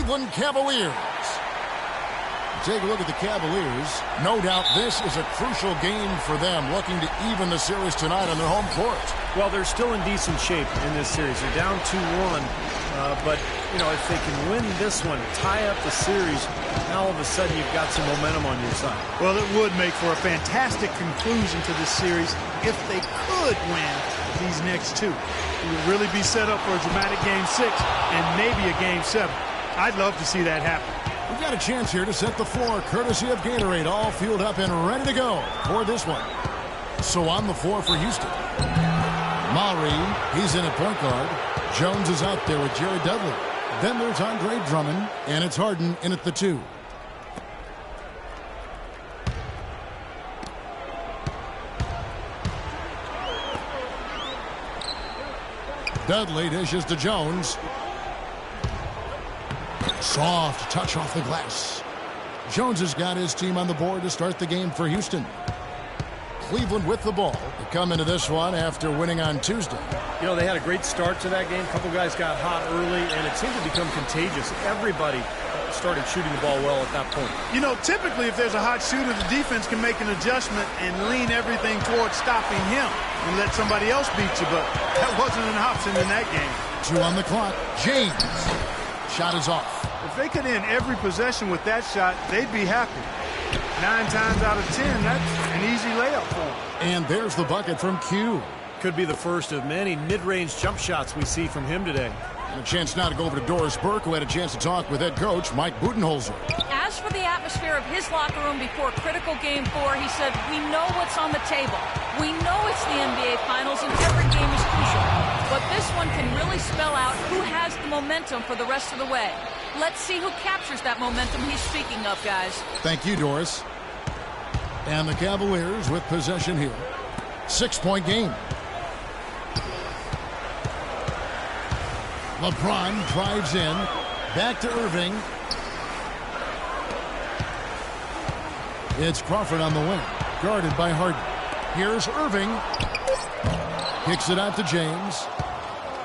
Cleveland Cavaliers. Take a look at the Cavaliers. No doubt this is a crucial game for them, looking to even the series tonight on their home court. Well, they're still in decent shape in this series. They're down 2-1, but, you know, if they can win this one, tie up the series, now all of a sudden you've got some momentum on your side. Well, it would make for a fantastic conclusion to this series if they could win these next two. It would really be set up for a dramatic Game 6 and maybe a Game 7. I'd love to see that happen. We've got a chance here to set the floor, courtesy of Gatorade, all fueled up and ready to go for this one. So on the floor for Houston. Maury, he's in at point guard. Jones is out there with Jerry Dudley. Then there's Andre Drummond, and it's Harden in at the 2. Dudley dishes to Jones. Soft touch off the glass. Jones has got his team on the board to start the game for Houston. Cleveland with the ball to come into this one after winning on Tuesday. You know, they had a great start to that game. A couple guys got hot early, and it seemed to become contagious. Everybody started shooting the ball well at that point. You know, typically if there's a hot shooter, the defense can make an adjustment and lean everything towards stopping him and let somebody else beat you, but that wasn't an option in that game. 2 on the clock. James. Shot is off. If they could end every possession with that shot, they'd be happy. 9 times out of 10, that's an easy layup for them. And there's the bucket from Q. Could be the first of many mid-range jump shots we see from him today. And a chance now to go over to Doris Burke, who had a chance to talk with head coach Mike Budenholzer. As for the atmosphere of his locker room before critical Game 4, he said, we know what's on the table. We know it's the NBA Finals and every game is crucial. But this one can really spell out who has the momentum for the rest of the way. Let's see who captures that momentum he's speaking of, guys. Thank you, Doris. And the Cavaliers with possession here. 6-point game. LeBron drives in. Back to Irving. It's Crawford on the wing. Guarded by Harden. Here's Irving. Kicks it out to James.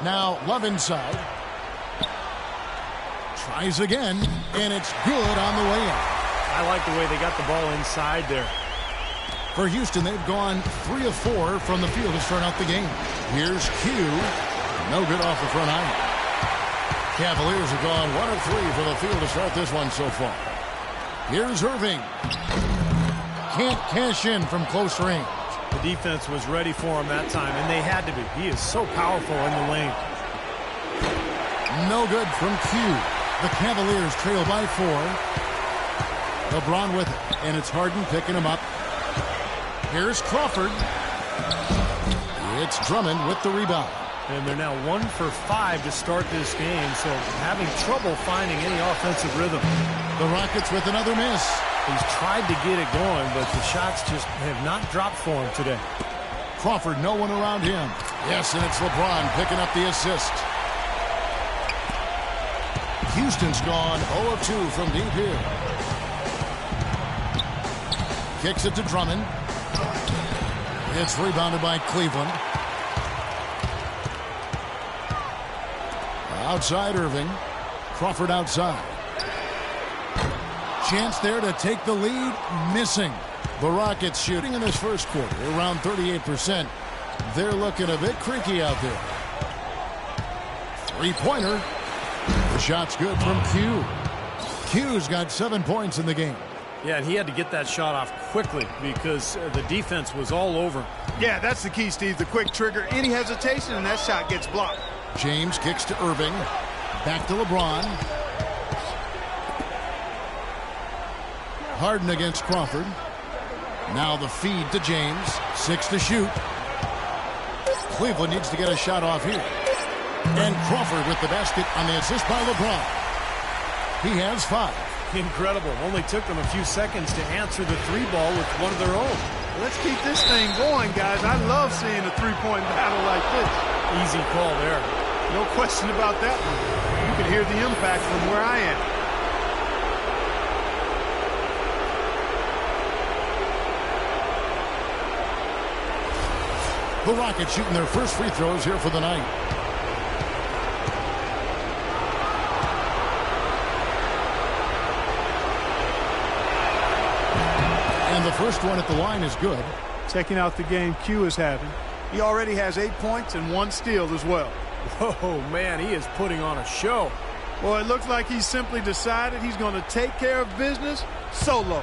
Now Love inside. Tries again. And it's good on the way in. I like the way they got the ball inside there. For Houston, they've gone 3 of 4 from the field to start out the game. Here's Q. No good off the front iron. Cavaliers have gone 1 of 3 from the field to start this one so far. Here's Irving. Can't cash in from close range. The defense was ready for him that time, and they had to be. He is so powerful in the lane. No good from Q. The Cavaliers trail by 4. LeBron with it, and it's Harden picking him up. Here's Crawford. It's Drummond with the rebound. And they're now 1 for 5 to start this game, so having trouble finding any offensive rhythm. The Rockets with another miss. He's tried to get it going, but the shots just have not dropped for him today. Crawford, no one around him. Yes, and it's LeBron picking up the assist. Houston's gone 0 of 2 from deep here. Kicks it to Drummond. It's rebounded by Cleveland. Outside Irving. Crawford outside. Chance there to take the lead. Missing. The Rockets shooting in this first quarter around 38%. They're looking a bit creaky out there. Three-pointer. The shot's good from Q. Q's got 7 points in the game. Yeah, and he had to get that shot off quickly because the defense was all over. Yeah, that's the key, Steve. The quick trigger. Any hesitation, and that shot gets blocked. James kicks to Irving. Back to LeBron. Harden against Crawford. Now the feed to James. 6 to shoot. Cleveland needs to get a shot off here. And Crawford with the basket on the assist by LeBron. He has 5. Incredible. Only took them a few seconds to answer the 3-ball with one of their own. Let's keep this thing going, guys. I love seeing a three-point battle like this. Easy call there. No question about that one. You can hear the impact from where I am. The Rockets shooting their first free throws here for the night. first one at the line is good. Checking out the game Q is having. He already has 8 points and 1 steal as well. Oh, man, he is putting on a show. Well, it looks like he's simply decided he's going to take care of business solo.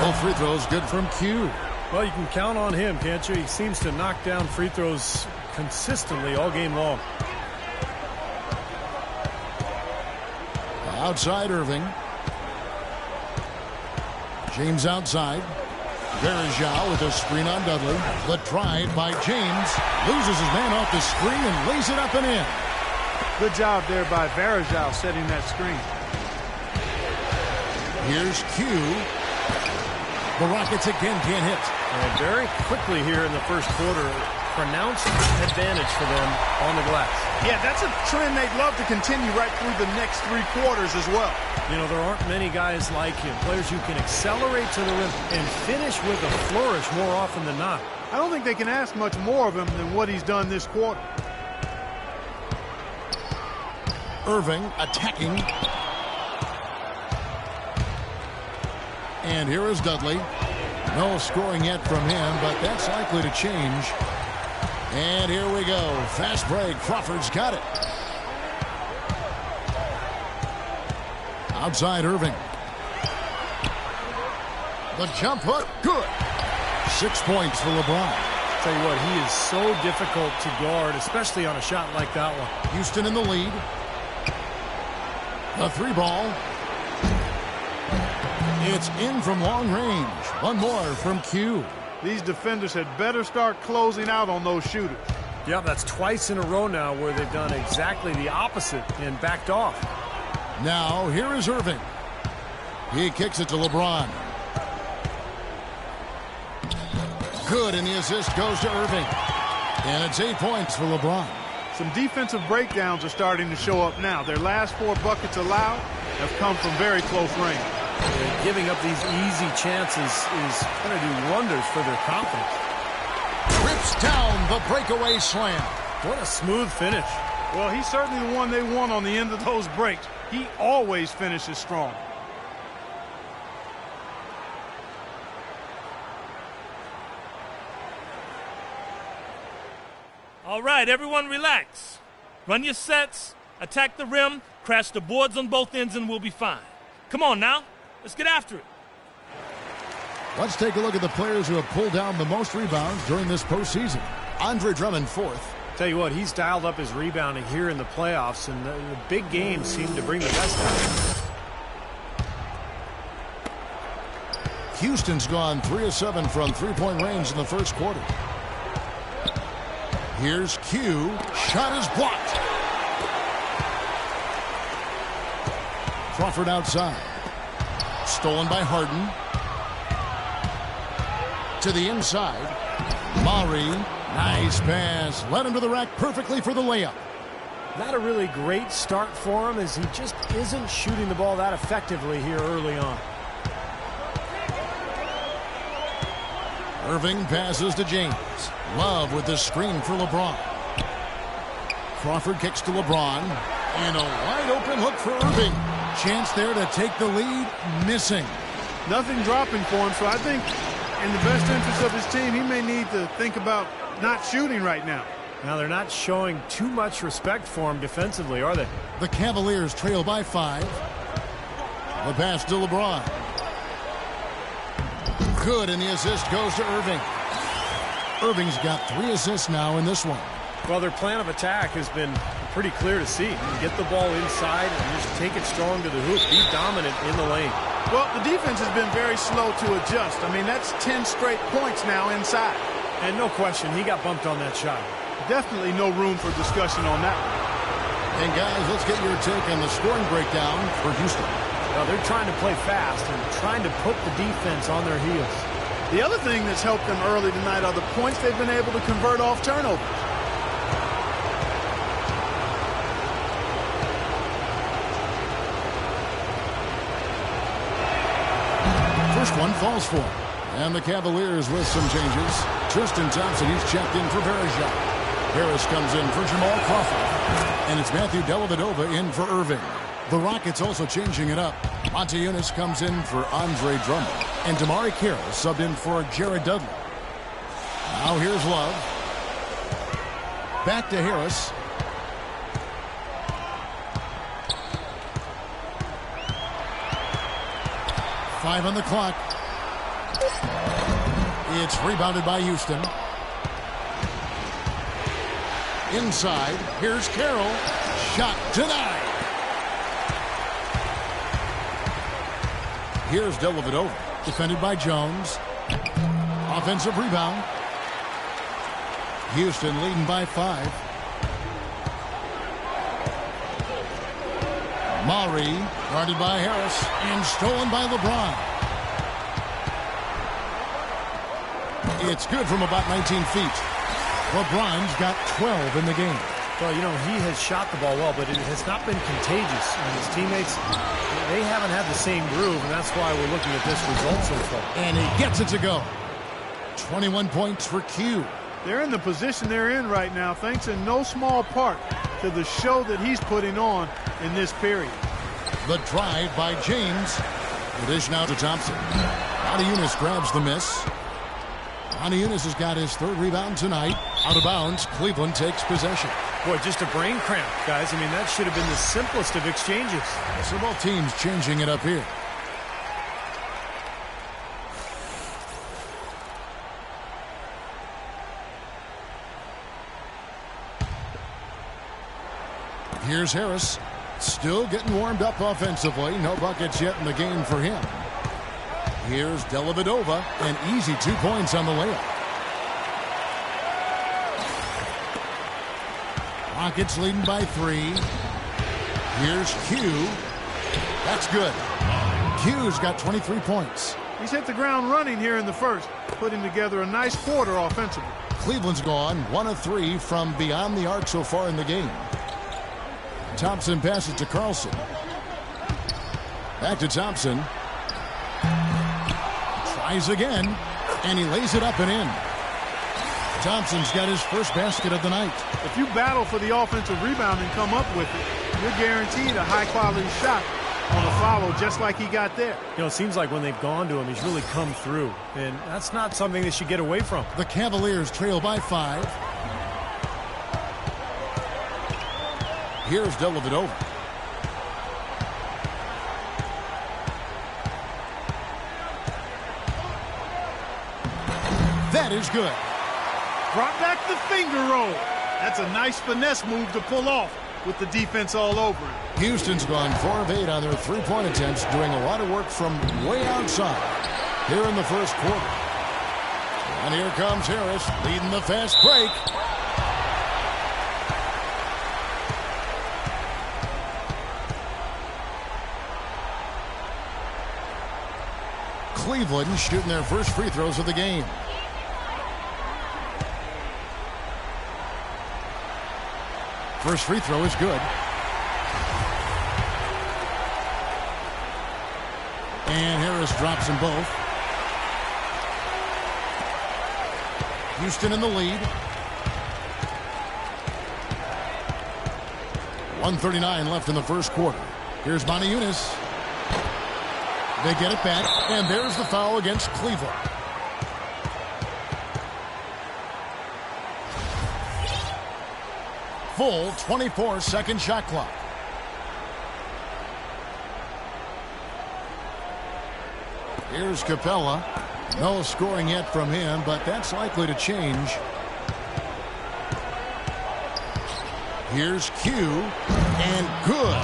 Both free throws good from Q. Well, you can count on him, can't you? He seems to knock down free throws consistently all game long. Outside Irving. James outside. Verajao with a screen on Dudley. The drive by James. Loses his man off the screen and lays it up and in. Good job there by Verajao setting that screen. Here's Q. The Rockets again can't hit. And very quickly here in the first quarter, pronounced advantage for them on the glass. Yeah, that's a trend they'd love to continue right through the next 3 quarters as well. You know, there aren't many guys like him, players who can accelerate to the rim and finish with a flourish more often than not. I don't think they can ask much more of him than what he's done this quarter. Irving attacking. And here is Dudley. No scoring yet from him, but that's likely to change. And here we go. Fast break. Crawford's got it. Outside Irving. The jump hook. Good. 6 points for LeBron. Tell you what, he is so difficult to guard, especially on a shot like that one. Houston in the lead. The 3 ball. It's in from long range. One more from Q. These defenders had better start closing out on those shooters. Yeah, that's twice in a row now where they've done exactly the opposite and backed off. Now, here is Irving. He kicks it to LeBron. Good, and the assist goes to Irving. And it's 8 points for LeBron. Some defensive breakdowns are starting to show up now. Their last 4 buckets allowed have come from very close range. And giving up these easy chances is going to do wonders for their confidence. Rips down the breakaway slam. What a smooth finish. Well, he's certainly the one they want on the end of those breaks. He always finishes strong. All right, everyone relax. Run your sets, attack the rim, crash the boards on both ends, and we'll be fine. Come on now. Let's get after it. Let's take a look at the players who have pulled down the most rebounds during this postseason. Andre Drummond, 4th. Tell you what, he's dialed up his rebounding here in the playoffs, and the big games seem to bring the best out of him. Houston's gone 3 of 7 from three-point range in the first quarter. Here's Q. Shot is blocked. Crawford outside. Stolen by Harden. To the inside. Maury. Nice pass. Led him to the rack perfectly for the layup. Not a really great start for him as he just isn't shooting the ball that effectively here early on. Irving passes to James. Love with the screen for LeBron. Crawford kicks to LeBron. And a wide open look for Irving. Chance there to take the lead. Missing. Nothing dropping for him, so I think in the best interest of his team, he may need to think about not shooting right now. Now, they're not showing too much respect for him defensively, are they? The Cavaliers trail by 5. The pass to LeBron. Good, and the assist goes to Irving. Irving's got 3 assists now in this one. Well, their plan of attack has been pretty clear to see. Get the ball inside and just take it strong to the hoop. Be dominant in the lane. Well, the defense has been very slow to adjust. I mean, that's 10 straight points now inside. And no question, he got bumped on that shot. Definitely no room for discussion on that one. And guys, let's get your take on the scoring breakdown for Houston. Well, they're trying to play fast and trying to put the defense on their heels. The other thing that's helped them early tonight are the points they've been able to convert off turnovers. First one falls for him. And the Cavaliers with some changes. Tristan Thompson, he's checked in for Verajao. Harris comes in for Jamal Crawford. And it's Matthew Dellavedova in for Irving. The Rockets also changing it up. Montezumas comes in for Andre Drummond. And Damari Carroll subbed in for Jared Dudley. Now here's Love. Back to Harris. Five on the clock. It's rebounded by Houston. Inside, here's Carroll. Shot denied. Here's Dellavedova, defended by Jones. Offensive rebound. Houston leading by 5. Maury guarded by Harris and stolen by LeBron. It's good from about 19 feet. LeBron's got 12 in the game. Well, you know, he has shot the ball well, but it has not been contagious. And his teammates, they haven't had the same groove, and that's why we're looking at this result so far. And he gets it to go. 21 points for Q. They're in the position they're in right now, thanks in no small part to the show that he's putting on in this period. The drive by James. The dish now to Thompson. Montezumas grabs the miss. Montezumas has got his 3rd rebound tonight. Out of bounds, Cleveland takes possession. Boy, just a brain cramp, guys. I mean, that should have been the simplest of exchanges. So both teams changing it up here. Here's Harris. Still getting warmed up offensively. No buckets yet in the game for him. Here's Dellavedova. An easy 2 points on the layup. Rockets leading by 3. Here's Q. That's good. Q's got 23 points. He's hit the ground running here in the first, putting together a nice quarter offensively. Cleveland's gone 1 of 3 from beyond the arc so far in the game. Thompson passes to Carlson. Back to Thompson. Tries again, and he lays it up and in. Thompson's got his first basket of the night. If you battle for the offensive rebound and come up with it, you're guaranteed a high-quality shot on a follow just like he got there. You know, it seems like when they've gone to him, he's really come through, and that's not something they should get away from. The Cavaliers trail by 5. Here's Dellavedova. That is good. Brought back the finger roll. That's a nice finesse move to pull off with the defense all over it. Houston's gone 4 of 8 on their 3-point attempts, doing a lot of work from way outside here in the first quarter. And here comes Harris leading the fast break. Cleveland shooting their first free throws of the game. First free throw is good. And Harris drops them both. Houston in the lead. 1:39 left in the first quarter. Here's Montezumas. They get it back, and there's the foul against Cleveland. Full 24-second shot clock. Here's Capella. No scoring yet from him, but that's likely to change. Here's Q, and good,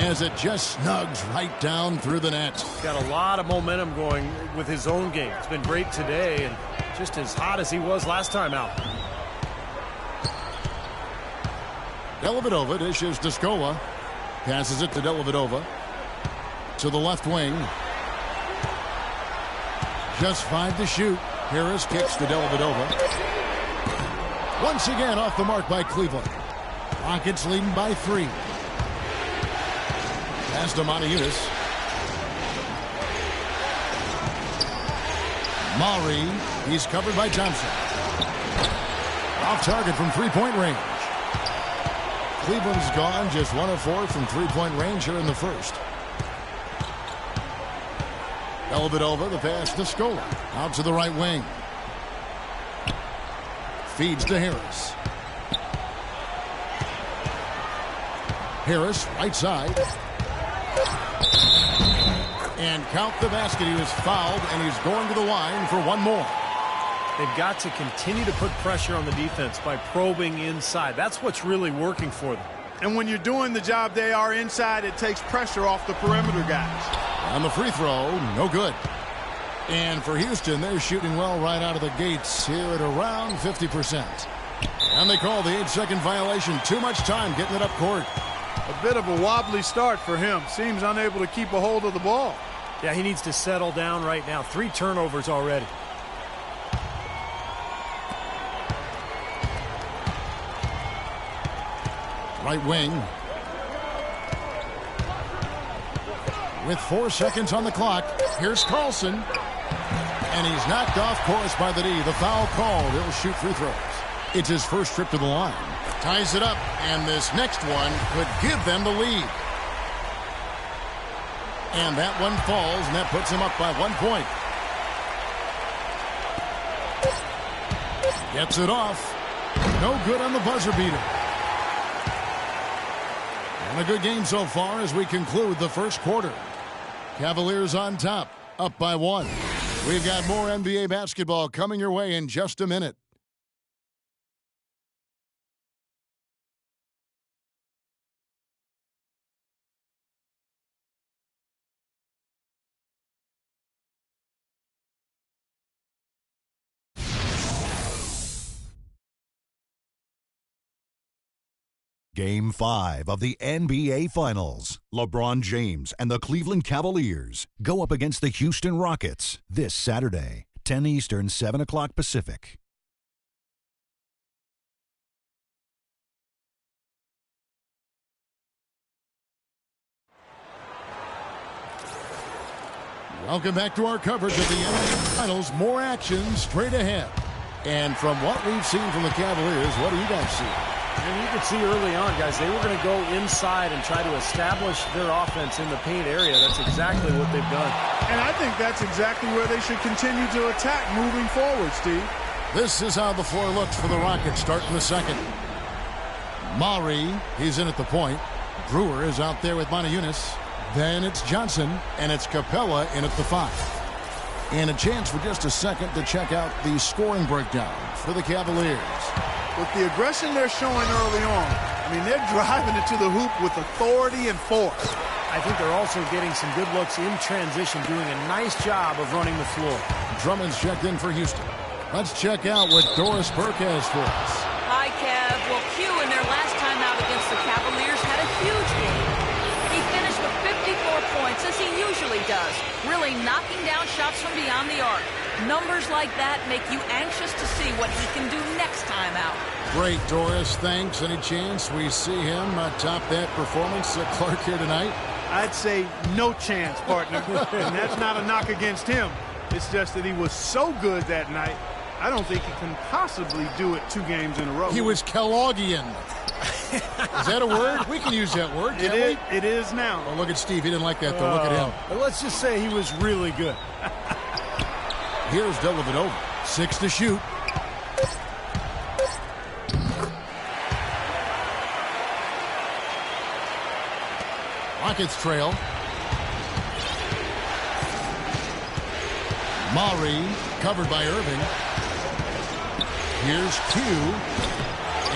as it just snugs right down through the net. Got a lot of momentum going with his own game. It's been great today, and just as hot as he was last time out. Dellavedova dishes to Scola. Passes it to Dellavedova. To the left wing. Just 5 to shoot. Harris kicks to Dellavedova. Once again off the mark by Cleveland. Rockets leading by 3. Pass to Montezumas. Maury. He's covered by Thompson. Off target from three-point range. Cleveland's gone just 1 of 4 from three-point range here in the first. Dellavedova, the pass to Scola. Out to the right wing. Feeds to Harris. Harris, right side. And count the basket. He was fouled, and he's going to the line for one more. They've got to continue to put pressure on the defense by probing inside. That's what's really working for them. And when you're doing the job they are inside, it takes pressure off the perimeter guys. On the free throw, no good. And for Houston, they're shooting well right out of the gates here at around 50%. And they call the 8-second violation. Too much time getting it up court. A bit of a wobbly start for him. Seems unable to keep a hold of the ball. Yeah, he needs to settle down right now. 3 turnovers already. Right wing. With 4 seconds on the clock, here's Carlson. And he's knocked off course by the D. The foul called. He'll shoot free throws. It's his first trip to the line. Ties it up, and this next one could give them the lead. And that one falls, and that puts him up by 1 point. Gets it off. No good on the buzzer beater. And a good game so far as we conclude the first quarter. Cavaliers on top, up by 1. We've got more NBA basketball coming your way in just a minute. Game 5 of the NBA Finals. LeBron James and the Cleveland Cavaliers go up against the Houston Rockets this Saturday, 10 Eastern, 7 o'clock Pacific. Welcome back to our coverage of the NBA Finals. More action straight ahead. And from what we've seen from the Cavaliers, what do you guys see? And you could see early on, guys, they were going to go inside and try to establish their offense in the paint area. That's exactly what they've done. And I think that's exactly where they should continue to attack moving forward, Steve. This is how the floor looks for the Rockets starting the second. Maury, he's in at the point. Brewer is out there with Moniunas. Then it's Johnson, and it's Capella in at the 5. And a chance for just a second to check out the scoring breakdown for the Cavaliers. With the aggression they're showing early on, I mean, they're driving it to the hoop with authority and force. I think they're also getting some good looks in transition, doing a nice job of running the floor. Drummond's checked in for Houston. Let's check out what Doris Burke has for us. Hi, Kev. Well, Q in their last time out against the Cavaliers had a huge game. He finished with 54 points, as he usually does, really knocking down shots from beyond the arc. Numbers like that make you anxious to see what he can do next time out. Great, Doris. Thanks. Any chance we see him top that performance at Clark here tonight? I'd say no chance, partner. And that's not a knock against him. It's just that he was so good that night, I don't think he can possibly do it 2 games in a row. He was Kelloggian. Is that a word? We can use that word, can't we? It is now. Oh, look at Steve. He didn't like that, though. Look at him. But let's just say he was really good. Here's Dellavedova. 6 to shoot. Rockets trail. Maury covered by Irving. Here's Q.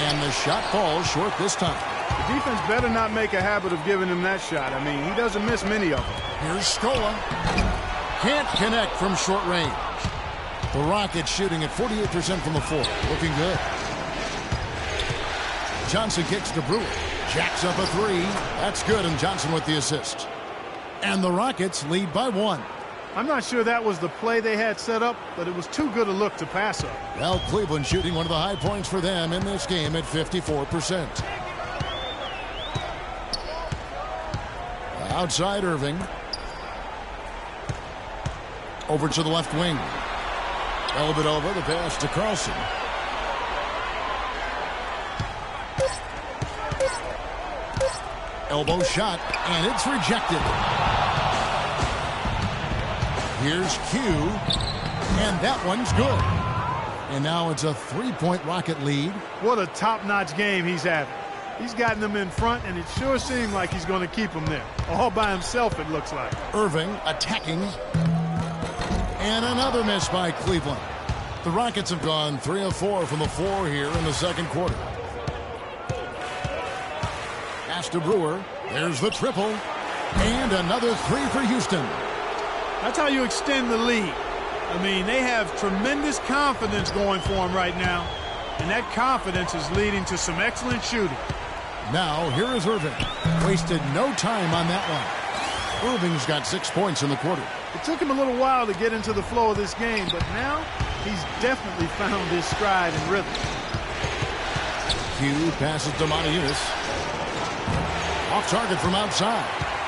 And the shot falls short this time. The defense better not make a habit of giving him that shot. I mean, he doesn't miss many of them. Here's Scola. Can't connect from short range. The Rockets shooting at 48% from the floor. Looking good. Johnson kicks to Brewer. Jacks up a 3. That's good, and Johnson with the assist. And the Rockets lead by 1. I'm not sure that was the play they had set up, but it was too good a look to pass up. Well, Cleveland shooting one of the high points for them in this game at 54%. Outside Irving. Over to the left wing. Dellavedova, the pass to Carlson. Elbow shot, and it's rejected. Here's Q, and that one's good. And now it's a 3-point Rocket lead. What a top-notch game he's having. He's gotten them in front, and it sure seems like he's going to keep them there. All by himself, it looks like. Irving attacking. And another miss by Cleveland. The Rockets have gone 3 of 4 from the floor here in the second quarter. Pass to Brewer. There's the triple. And another 3 for Houston. That's how you extend the lead. I mean, they have tremendous confidence going for them right now. And that confidence is leading to some excellent shooting. Now, here is Irving. Wasted no time on that one. Irving's got 6 points in the quarter. It took him a little while to get into the flow of this game, but now he's definitely found his stride and rhythm. Q passes to Monteunus. Off target from outside.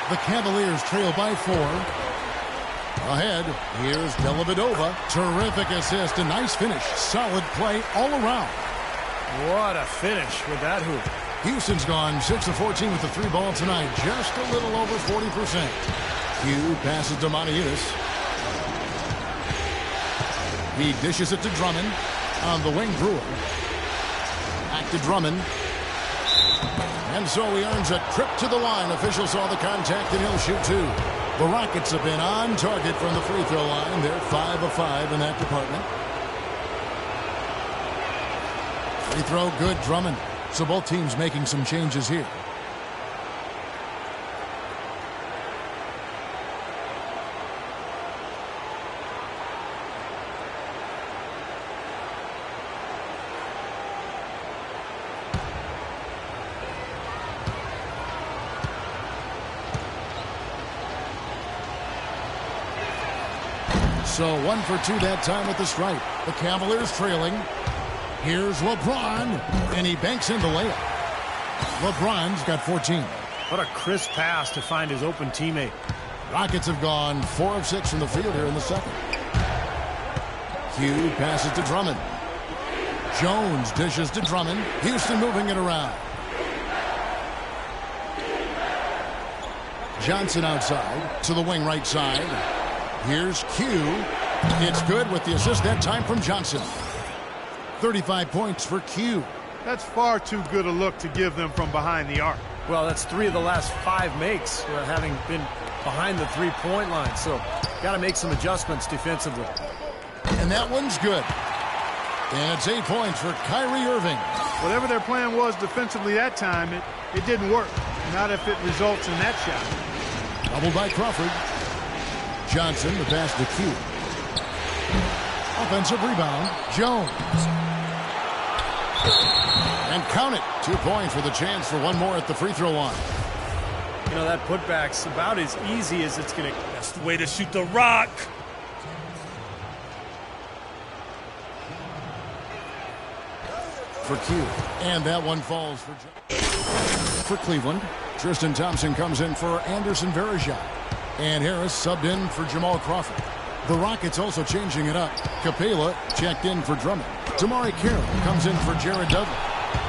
The Cavaliers trail by 4. Ahead, here's Dellavedova. Terrific assist, a nice finish. Solid play all around. What a finish with that hoop. Houston's gone 6 of 14 with the 3 ball tonight. Just a little over 40%. Q passes to Monteunus. He dishes it to Drummond. On the wing, Brewer. Back to Drummond. And so he earns a trip to the line. Official saw the contact, and he'll shoot 2. The Rockets have been on target from the free throw line. They're 5 of 5 in that department. Free throw good, Drummond. So both teams making some changes here. So 1 for 2 that time at the stripe. The Cavaliers trailing. Here's LeBron, and he banks in the layup. LeBron's got 14. What a crisp pass to find his open teammate. Rockets have gone 4 of 6 from the field here in the second. Q passes to Drummond. Jones dishes to Drummond. Houston moving it around. Johnson outside to the wing right side. Here's Q. It's good with the assist that time from Johnson. 35 points for Q. That's far too good a look to give them from behind the arc. Well, that's 3 of the last 5 makes having been behind the three-point line. So got to make some adjustments defensively. And that one's good. And it's 8 points for Kyrie Irving. Whatever their plan was defensively that time, it didn't work. Not if it results in that shot. Doubled by Crawford. Johnson, the pass to Q. Offensive rebound, Jones. And count it. 2 points with a chance for one more at the free throw line. You know, that putback's about as easy as it's going to. That's the way to shoot the rock. For Q. And that one falls for Cleveland. Tristan Thompson comes in for Anderson Varejao. And Harris subbed in for Jamal Crawford. The Rockets also changing it up. Capela checked in for Drummond. Tamari Carroll comes in for Jared Dudley.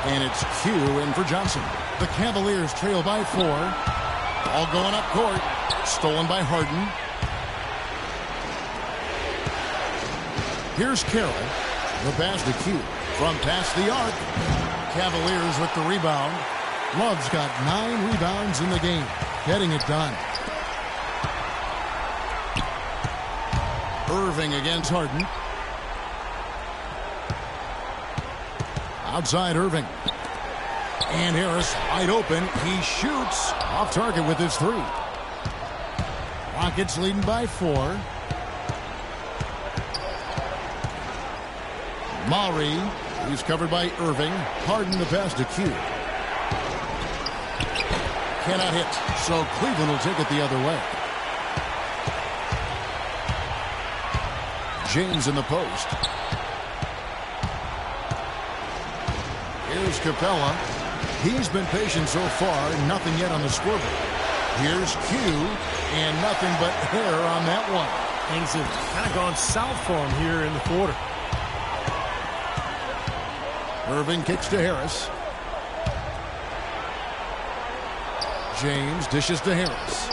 And it's Q in for Johnson. The Cavaliers trail by 4. All going up court. Stolen by Harden. Here's Carroll. The pass to Q. From past the arc. Cavaliers with the rebound. Love's got 9 rebounds in the game. Getting it done. Irving against Harden. Outside Irving. And Harris wide open. He shoots off target with his 3. Rockets leading by 4. Maury. He's covered by Irving. Harden the pass to Q. Cannot hit. So Cleveland will take it the other way. James in the post. Here's Capela. He's been patient so far. Nothing yet on the scoreboard. Here's Q. And nothing but air on that one. Things have kind of gone south for him here in the quarter. Irving kicks to Harris. James dishes to Harris.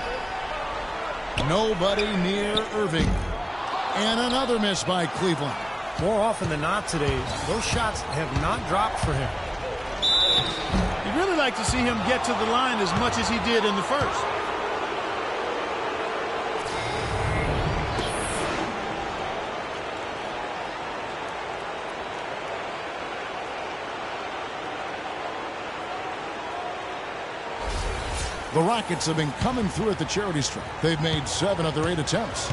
Nobody near Irving. And another miss by Cleveland. More often than not today, those shots have not dropped for him. You'd really like to see him get to the line as much as he did in the first. The Rockets have been coming through at the charity stripe. They've made 7 of their 8 attempts.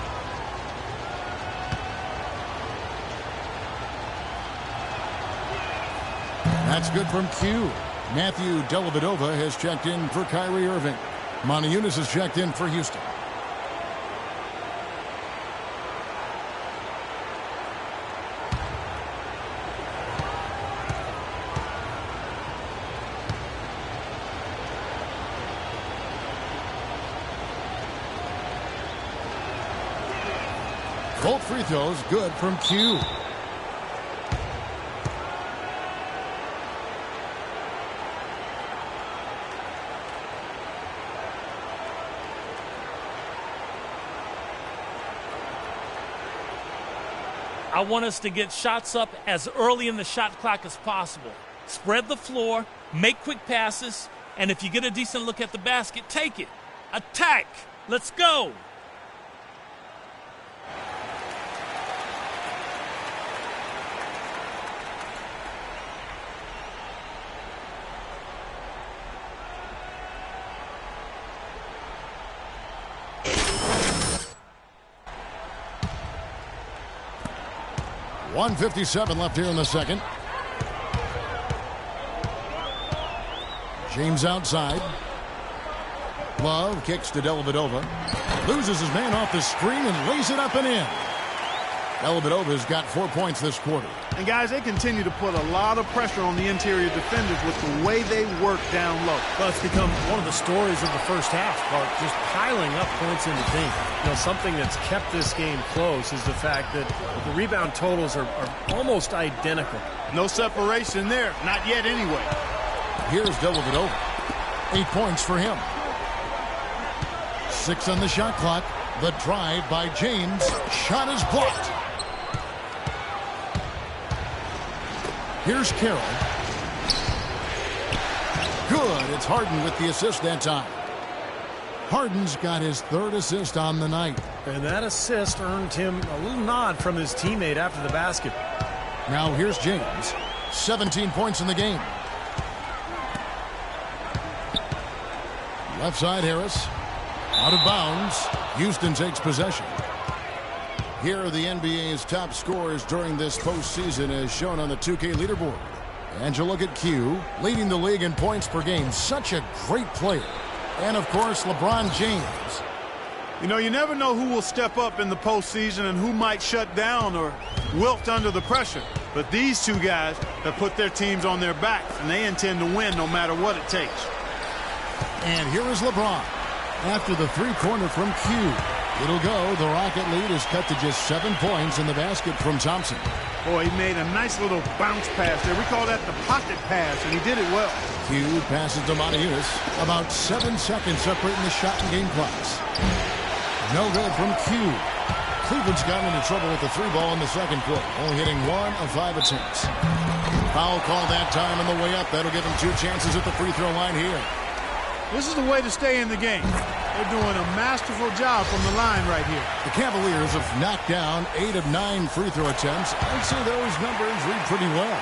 That's good from Q. Matthew Dellavedova has checked in for Kyrie Irving. Montejunas has checked in for Houston. Both free throws good from Q. I want us to get shots up as early in the shot clock as possible. Spread the floor, make quick passes, and if you get a decent look at the basket, take it. Attack! Let's go! .157 left here in the second. James outside. Love kicks to Dellavedova. Loses his man off the screen and lays it up and in. Dellavedova's got 4 points this quarter. And guys, they continue to put a lot of pressure on the interior defenders with the way they work down low. Well, it's become one of the stories of the first half, Clark, just piling up points in the paint. You know, something that's kept this game close is the fact that the rebound totals are almost identical. No separation there. Not yet anyway. Here's Dellavedova. 8 points for him. 6 on the shot clock. The drive by James. Shot is blocked. Here's Carroll. Good. It's Harden with the assist that time. Harden's got his 3rd assist on the night. And that assist earned him a little nod from his teammate after the basket. Now here's James. 17 points in the game. Left side Harris. Out of bounds. Houston takes possession. Here are the NBA's top scorers during this postseason as shown on the 2K leaderboard. And you look at Q, leading the league in points per game. Such a great player. And, of course, LeBron James. You know, you never know who will step up in the postseason and who might shut down or wilt under the pressure. But these two guys have put their teams on their backs, and they intend to win no matter what it takes. And here is LeBron. After the three-pointer from Q. It'll go. The Rocket lead is cut to just 7 points in the basket from Thompson. Boy, he made a nice little bounce pass there. We call that the pocket pass, and he did it well. Q passes to Montejunas. About 7 seconds separating the shot and game clocks. No good from Q. Cleveland's gotten into trouble with the 3 ball in the second quarter, only hitting 1 of 5 attempts. Foul call that time on the way up. That'll give him 2 chances at the free throw line here. This is the way to stay in the game. They're doing a masterful job from the line right here. The Cavaliers have knocked down 8 of 9 free throw attempts. I'd say those numbers read pretty well.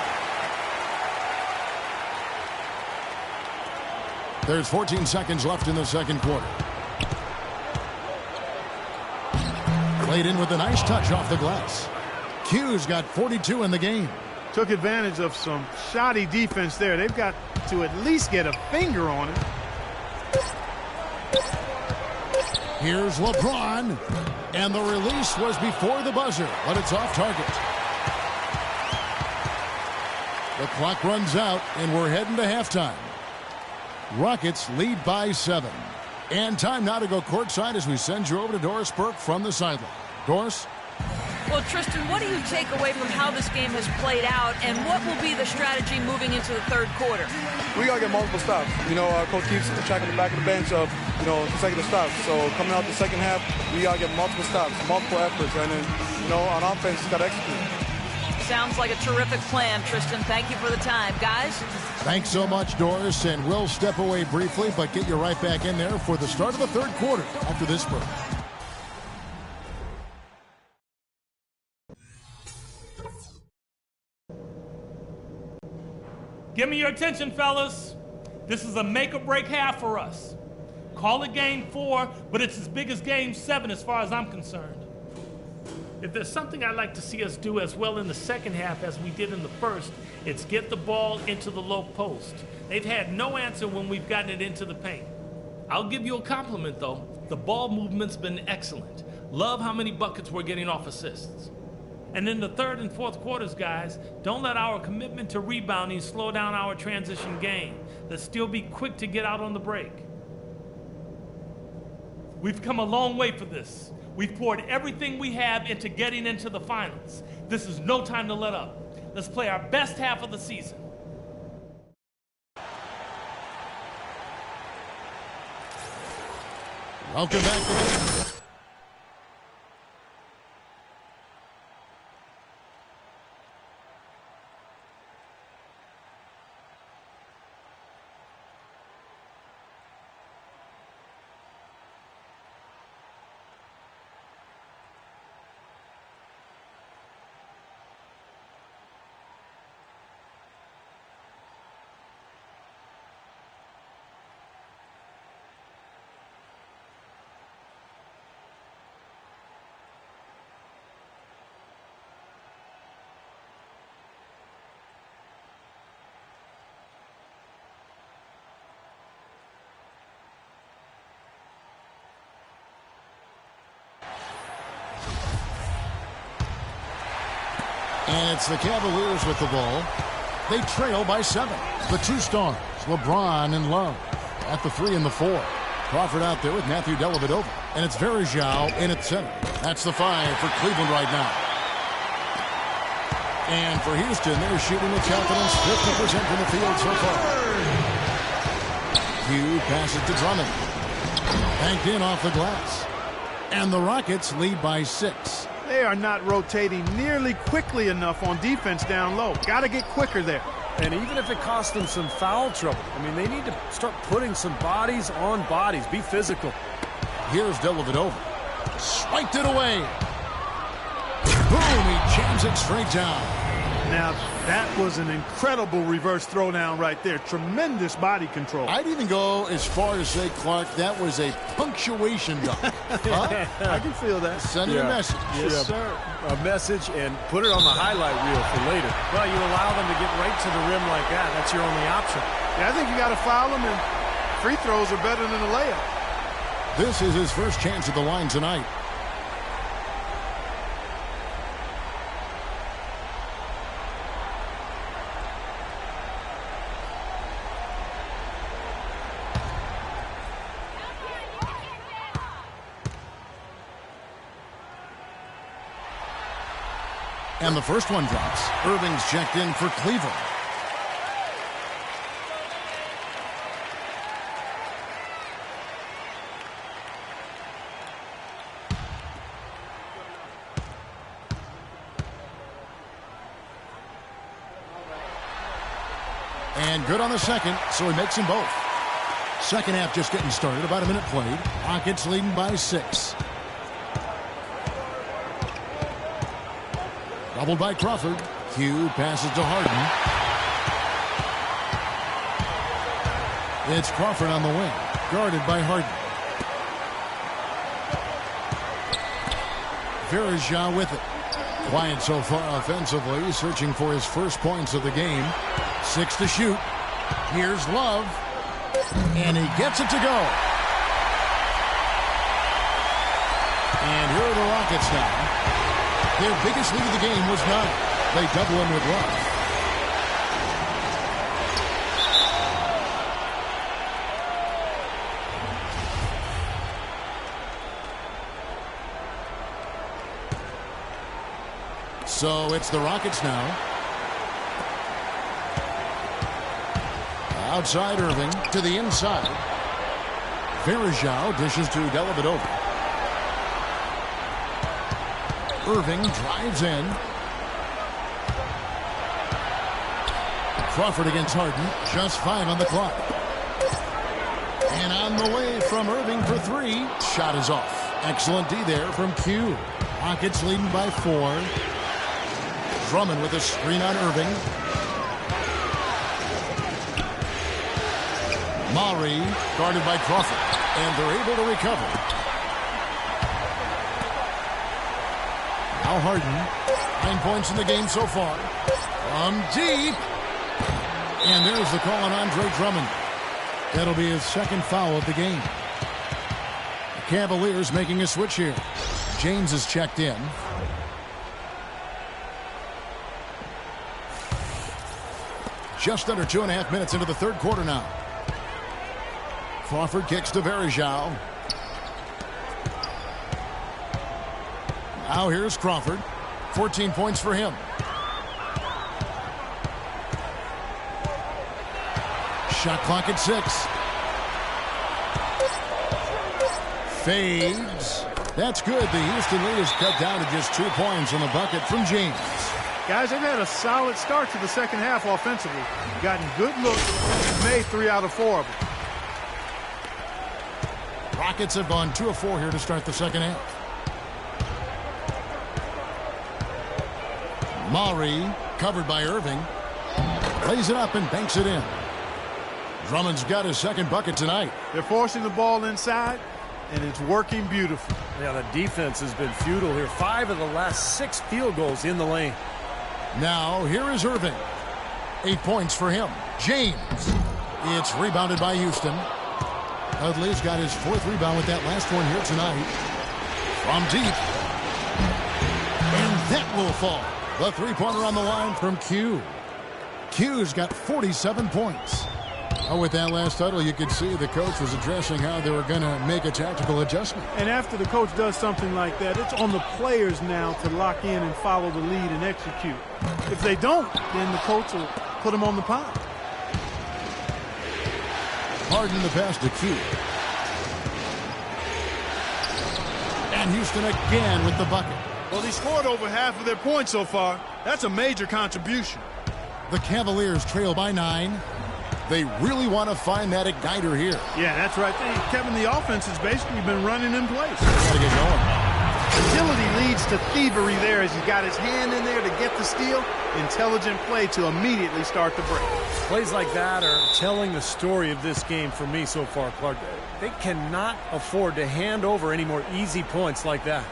There's 14 seconds left in the second quarter. Played in with a nice touch off the glass. Q's got 42 in the game. Took advantage of some shoddy defense there. They've got to at least get a finger on it. Here's LeBron. And the release was before the buzzer, but it's off target. The clock runs out, and we're heading to halftime. Rockets lead by 7. And time now to go courtside as we send you over to Doris Burke from the sideline. Doris? Well, Tristan, what do you take away from how this game has played out, and what will be the strategy moving into the third quarter? We got to get multiple stops. Coach keeps tracking the back of the bench of, consecutive stops. So coming out the second half, we got to get multiple stops, multiple efforts, and then, on offense, got to execute. Sounds like a terrific plan, Tristan. Thank you for the time. Guys? Thanks so much, Doris, and we'll step away briefly, but get you right back in there for the start of the third quarter after this break. Give me your attention, fellas. This is a make-or-break half for us. Call it Game 4, but it's as big as Game 7 as far as I'm concerned. If there's something I'd like to see us do as well in the second half as we did in the first, it's get the ball into the low post. They've had no answer when we've gotten it into the paint. I'll give you a compliment, though. The ball movement's been excellent. Love how many buckets we're getting off assists. And in the third and fourth quarters, guys, don't let our commitment to rebounding slow down our transition game. Let's still be quick to get out on the break. We've come a long way for this. We've poured everything we have into getting into the finals. This is no time to let up. Let's play our best half of the season. Welcome back to the game. And it's the Cavaliers with the ball. They trail by 7. The two stars, LeBron and Love, at the 3 and the 4. Crawford out there with Matthew Dellavedova. And it's Verjao in at center. That's the 5 for Cleveland right now. And for Houston, they're shooting with confidence 50% from the field so far. Hugh passes to Drummond. Banked in off the glass. And the Rockets lead by 6. They are not rotating nearly quickly enough on defense down low. Got to get quicker there. And even if it costs them some foul trouble, they need to start putting some bodies on bodies. Be physical. Here's Dellavedova. Swiped it away. Boom, he jams it straight down. Now, that was an incredible reverse throwdown right there. Tremendous body control. I'd even go as far as say, Clark, that was a punctuation dunk. Huh? I can feel that. Send a message. Yes, sir. A message and put it on the highlight reel for later. Well, you allow them to get right to the rim like that. That's your only option. Yeah, I think you got to foul them, and free throws are better than a layup. This is his first chance at the line tonight. And the first one drops. Irving's checked in for Cleveland. And good on the second, so he makes them both. Second half just getting started, about a minute played. Rockets leading by 6. Doubled by Crawford. Hugh passes to Harden. It's Crawford on the wing, guarded by Harden. Verjao with it. Quiet so far offensively, searching for his first points of the game. 6 to shoot. Here's Love. And he gets it to go. And here are the Rockets now. Their biggest lead of the game was 9. They double him with Love. So it's the Rockets now. Outside Irving to the inside. Varejao dishes to Dellavedova. Irving drives in. Crawford against Harden. Just 5 on the clock. And on the way from Irving for 3. Shot is off. Excellent D there from Q. Rockets leading by 4. Drummond with a screen on Irving. Murray guarded by Crawford. And they're able to recover. Now Harden. 9 points in the game so far. From deep. And there's the call on Andre Drummond. That'll be his second foul of the game. The Cavaliers making a switch here. James is checked in. Just under 2.5 minutes into the third quarter now. Crawford kicks to Varejao. Now here's Crawford. 14 points for him. Shot clock at 6. Fades. That's good. The Houston lead is cut down to just 2 points on the bucket from James. Guys, they've had a solid start to the second half offensively. Gotten good looks. Made 3 out of 4 of them. Rockets have gone 2 of 4 here to start the second half. Murray covered by Irving. Lays it up and banks it in. Drummond's got his second bucket tonight. They're forcing the ball inside, and it's working beautifully. Yeah, the defense has been futile here. 5 of the last 6 field goals in the lane. Now, here is Irving. 8 points for him. James. It's rebounded by Houston. Dudley's got his 4th rebound with that last one here tonight. From deep. And that will fall. The three-pointer on the line from Q. Q's got 47 points. Oh, with that last huddle, you could see the coach was addressing how they were going to make a tactical adjustment. And after the coach does something like that, it's on the players now to lock in and follow the lead and execute. If they don't, then the coach will put them on the pile. Harden the pass to Q. And Houston again with the bucket. Well, he scored over half of their points so far. That's a major contribution. The Cavaliers trail by 9. They really want to find that igniter here. Yeah, that's right. Kevin, the offense has basically been running in place. Got to get going. Agility leads to thievery there as he's got his hand in there to get the steal. Intelligent play to immediately start the break. Plays like that are telling the story of this game for me so far, Clark. They cannot afford to hand over any more easy points like that.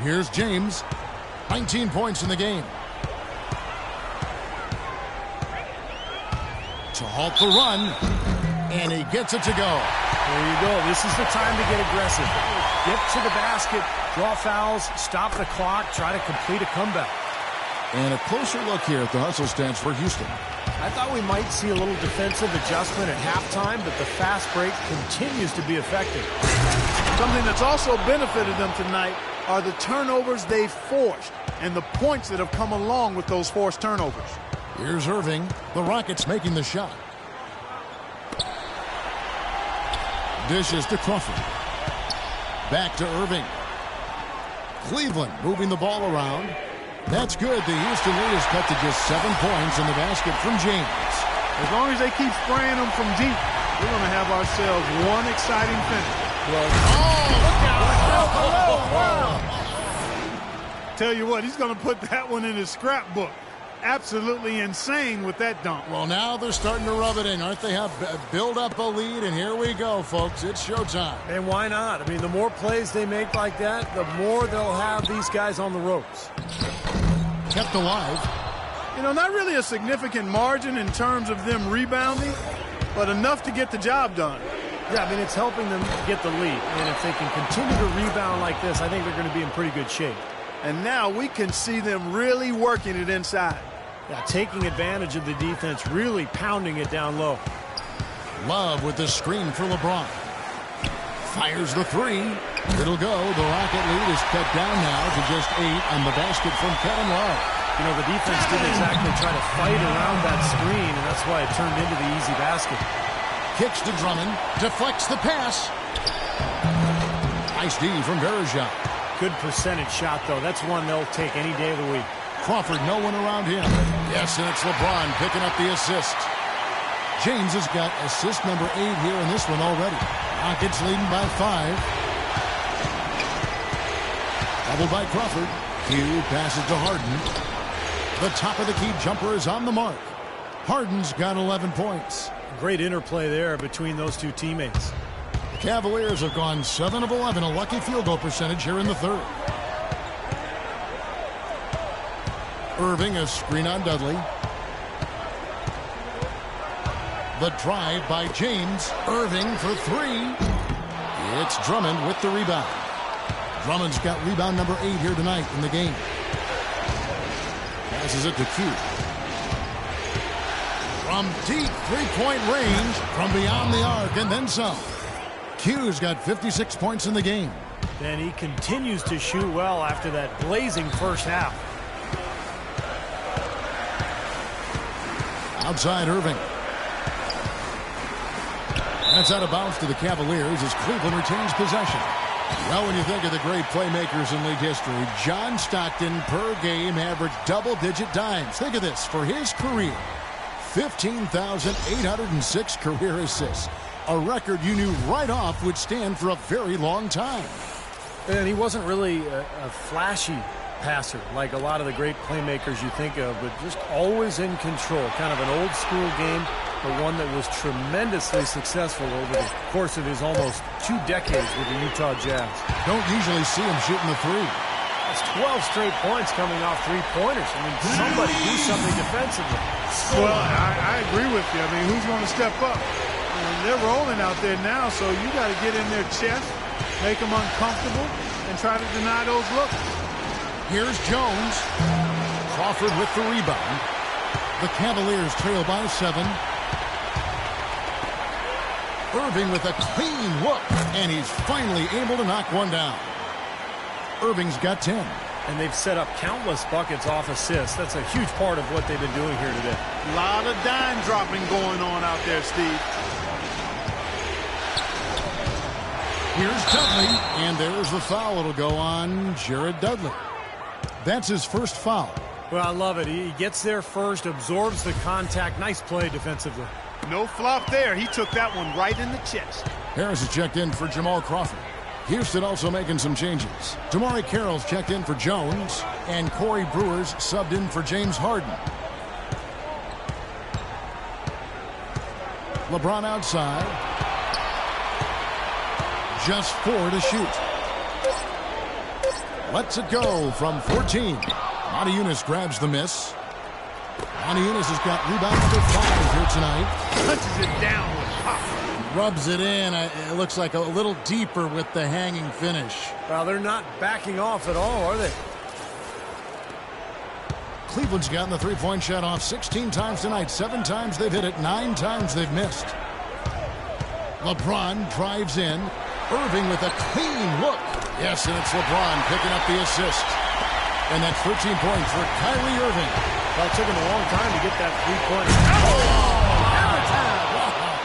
Here's James. 19 points in the game. To halt the run. And he gets it to go. There you go. This is the time to get aggressive. Get to the basket, draw fouls, stop the clock, try to complete a comeback. And a closer look here at the hustle stats for Houston. I thought we might see a little defensive adjustment at halftime, but the fast break continues to be effective. Something that's also benefited them tonight are the turnovers they've forced and the points that have come along with those forced turnovers. Here's Irving. The Rockets making the shot. Dishes to Crawford. Back to Irving. Cleveland moving the ball around. That's good. The Houston lead is cut to just 7 points in the basket from James. As long as they keep spraying them from deep, we're going to have ourselves one exciting finish. Tell you what, he's going to put that one in his scrapbook. Absolutely insane with that dunk. Well, now they're starting to rub it in, aren't they? Build up a lead, and here we go, folks. It's showtime. And why not? I mean, the more plays they make like that, the more they'll have these guys on the ropes. Kept alive. You know, not really a significant margin in terms of them rebounding, but enough to get the job done. Yeah, I mean, it's helping them get the lead. And if they can continue to rebound like this, I think they're going to be in pretty good shape. And now we can see them really working it inside. Yeah, taking advantage of the defense, really pounding it down low. Love with the screen for LeBron. Fires the three. It'll go. The Rocket lead is cut down now to just 8 on the basket from Kevin Love. You know, the defense didn't exactly try to fight around that screen, and that's why it turned into the easy basket. Kicks to Drummond. Deflects the pass. Nice D from Bergeron. Good percentage shot, though. That's one they'll take any day of the week. Crawford, no one around him. Yes, and it's LeBron picking up the assist. James has got assist number 8 here in this one already. Rockets leading by 5. Double by Crawford. Hugh passes to Harden. The top of the key jumper is on the mark. Harden's got 11 points. Great interplay there between those two teammates. The Cavaliers have gone 7 of 11, a lucky field goal percentage here in the third. Irving, a screen on Dudley. The drive by James. Irving for 3. It's Drummond with the rebound. Drummond's got rebound number 8 here tonight in the game. Passes it to Q. From deep three-point range, from beyond the arc, and then some. Q's got 56 points in the game. And he continues to shoot well after that blazing first half. Outside Irving. That's out of bounds to the Cavaliers as Cleveland retains possession. Well, when you think of the great playmakers in league history, John Stockton per game averaged double-digit dimes. Think of this. For his career, 15,806 career assists. A record you knew right off would stand for a very long time. And he wasn't really a flashy passer like a lot of the great playmakers you think of, but just always in control. Kind of an old school game, but one that was tremendously successful over the course of his almost 2 decades with the Utah Jazz. Don't usually see him shooting the three. That's 12 straight points coming off three-pointers. I mean, somebody do something defensively. Well, I agree with you. I mean, who's going to step up? They're rolling out there now, so you got to get in their chest, make them uncomfortable, and try to deny those looks. Here's Jones. Crawford with the rebound. The Cavaliers trail by 7. Irving with a clean look, and he's finally able to knock one down. Irving's got 10. And they've set up countless buckets off assists. That's a huge part of what they've been doing here today. A lot of dime dropping going on out there, Steve. Here's Dudley, and there's the foul. It'll go on Jared Dudley. That's his first foul. Well, I love it. He gets there first, absorbs the contact. Nice play defensively. No flop there. He took that one right in the chest. Harris is checked in for Jamal Crawford. Houston also making some changes. Damari Carroll's checked in for Jones, and Corey Brewer's subbed in for James Harden. LeBron outside. Just 4 to shoot. Lets it go from 14. Montejunas grabs the miss. Montejunas has got rebound number 5 here tonight. Punches it down with pop. Rubs it in. It looks like a little deeper with the hanging finish. Well, they're not backing off at all, are they? Cleveland's gotten the three-point shot off 16 times tonight. 7 times they've hit it. 9 times they've missed. LeBron drives in. Irving with a clean look. Yes, and it's LeBron picking up the assist. And that's 13 points for Kyrie Irving. Well, it took him a long time to get that three-point.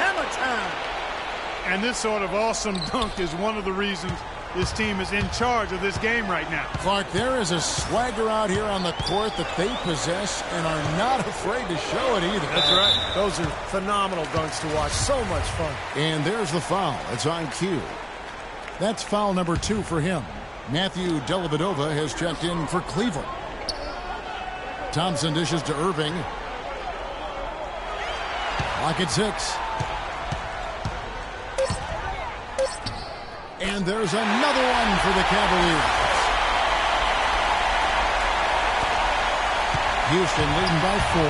Hammer time! And this sort of awesome dunk is one of the reasons This team is in charge of this game right now. Clark, there is a swagger out here on the court that they possess and are not afraid to show it either. That's right. Those are phenomenal dunks to watch. So much fun. And there's the foul. It's on cue. That's foul number 2 for him. Matthew Dellavedova has checked in for Cleveland. Thompson dishes to Irving. Clock at 6. And there's another one for the Cavaliers. Houston leading by 4.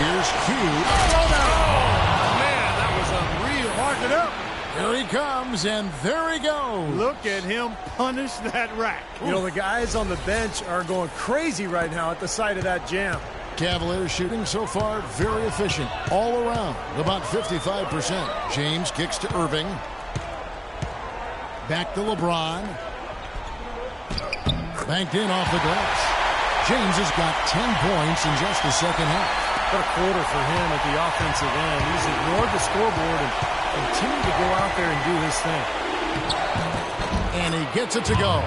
Here's Hughes. Oh, man, that was unreal. Mark it up. Here he comes, and there he goes. Look at him punish that rack. You know, the guys on the bench are going crazy right now at the sight of that jam. Cavaliers shooting so far very efficient all around, about 55%. James kicks to Irving. Back to LeBron. Banked in off the glass. James has got 10 points in just the second half. What a quarter for him at the offensive end. He's ignored the scoreboard and continued to go out there and do his thing. And he gets it to go.